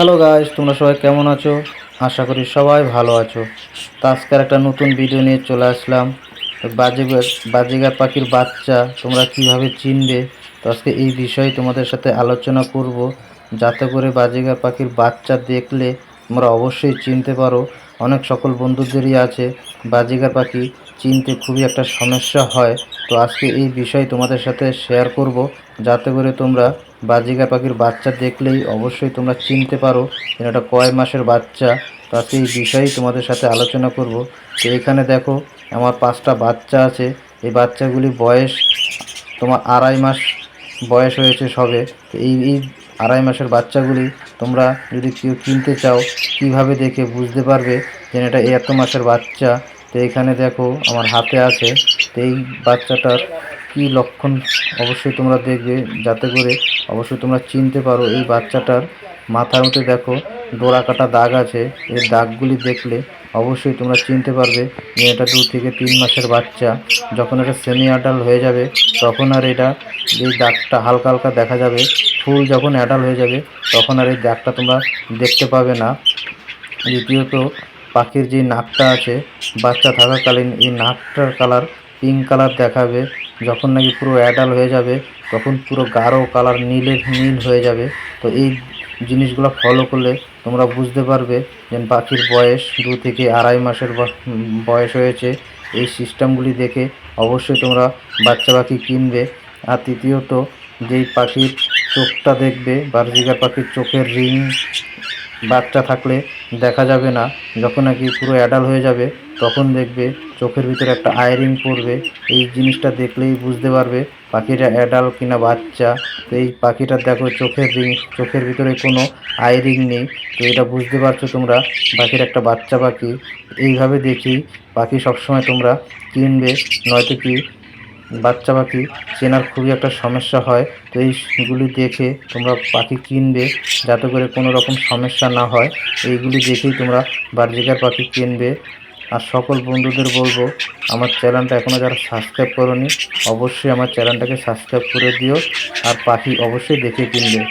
Hello guys, তোমরা সবাই কেমন আছো? আশা করি সবাই ভালো আছো। তো আজকের একটা নতুন ভিডিও নিয়ে চলে আসলাম। তো বাজিগার পাখির বাচ্চা তোমরা কিভাবে চিনবে, তো আজকে এই বিষয়ে তোমাদের সাথে আলোচনা করব, যাতে করে বাজিগার পাখির বাচ্চা দেখলে তোমরা অবশ্যই চিনতে পারো। অনেক সকল বন্ধুদেরই আছে বাজিগার পাখি চিনতে খুবই একটা সমস্যা হয়। তো আজকে এই বিষয় তোমাদের সাথে শেয়ার করব, যাতে করে তোমরা বাজিগার পাখির বাচ্চা দেখলেই অবশ্যই তোমরা চিনতে পারো যে এটা কয় মাসের বাচ্চা। তো আজকে এই বিষয়েই তোমাদের সাথে আলোচনা করব। তো এখানে দেখো, আমার 5টা বাচ্চা আছে। এই বাচ্চাগুলি বয়স তোমার 2.5 মাস বয়স হয়েছে সবে। তো এই 2.5 মাসের বাচ্চাগুলি তোমরা যদি কেউ কিনতে চাও, কিভাবে দেখে বুঝতে পারবে যে এটা এত মাসের বাচ্চা। তো এখানে দেখো আমার হাতে আছে। তো এই বাচ্চাটার কি লক্ষণ অবশ্যই তোমরা দেখবে, যাতে করে অবশ্যই তোমরা চিনতে পারো। এই বাচ্চাটার মাথার মধ্যে দেখো ডোরা কাটা দাগ আছে। এই দাগগুলি দেখলে অবশ্যই তোমরা চিনতে পারবে যে এটা 2 থেকে 3 মাসের বাচ্চা। যখন এটা সেমি অ্যাডাল্ট হয়ে যাবে, তখন আর এটা এই দাগটা হালকা হালকা দেখা যাবে। ফুল যখন অ্যাডাল্ট হয়ে যাবে, তখন আর এই দাগটা তোমরা দেখতে পাবে না। দ্বিতীয়ত, পাখির যে নাকটা আছে, বাচ্চা থাকাকালীন এই নাকটার কালার পিঙ্ক কালার দেখাবে। যখন নাকি পুরো অ্যাডাল্ট হয়ে যাবে, তখন পুরো গাঢ় কালার নীল হয়ে যাবে। তো এই জিনিসগুলো ফলো করলে তোমরা বুঝতে পারবে যে পাখির বয়স 2 থেকে 2.5 মাসের বয়স হয়েছে। এই সিস্টেমগুলি দেখে অবশ্যই তোমরা বাচ্চা পাখি কিনবে। আর তৃতীয়ত, যেই পাখির চোখটা দেখবে, বাজরিগার পাখির চোখের রিং বাচ্চা থাকলে দেখা যাবে না। যখন নাকি পুরো অ্যাডাল্ট হয়ে যাবে, তখন দেখবে চোখের ভিতরে একটা আই রিং পড়বে। এই জিনিসটা দেখলেই বুঝতে পারবে পাখিটা অ্যাডাল্ট কিনা বাচ্চা। তো এই পাখিটার দেখো চোখের ভিতরে কোনো আই রিং নেই। তো এটা বুঝতে পারছো তোমরা পাখির একটা বাচ্চা পাখি। এইভাবে দেখি পাখি সবসময় তোমরা কিনবে, নয়তো কি বাচ্চা পাখি চেনার খুবই একটা সমস্যা হয়। তো এইগুলি দেখে তোমরা পাখি কিনবে, যাতে করে কোনো রকম সমস্যা না হয়। এইগুলি দেখেই তোমরা বাজরিগার পাখি কিনবে। আর সকল বন্ধুদের বলবো, আমার চ্যানেলটা এখনও যারা সাবস্ক্রাইব করোনি, অবশ্যই আমার চ্যানেলটাকে সাবস্ক্রাইব করে দিও। আর পাখি অবশ্যই দেখে কিনবে।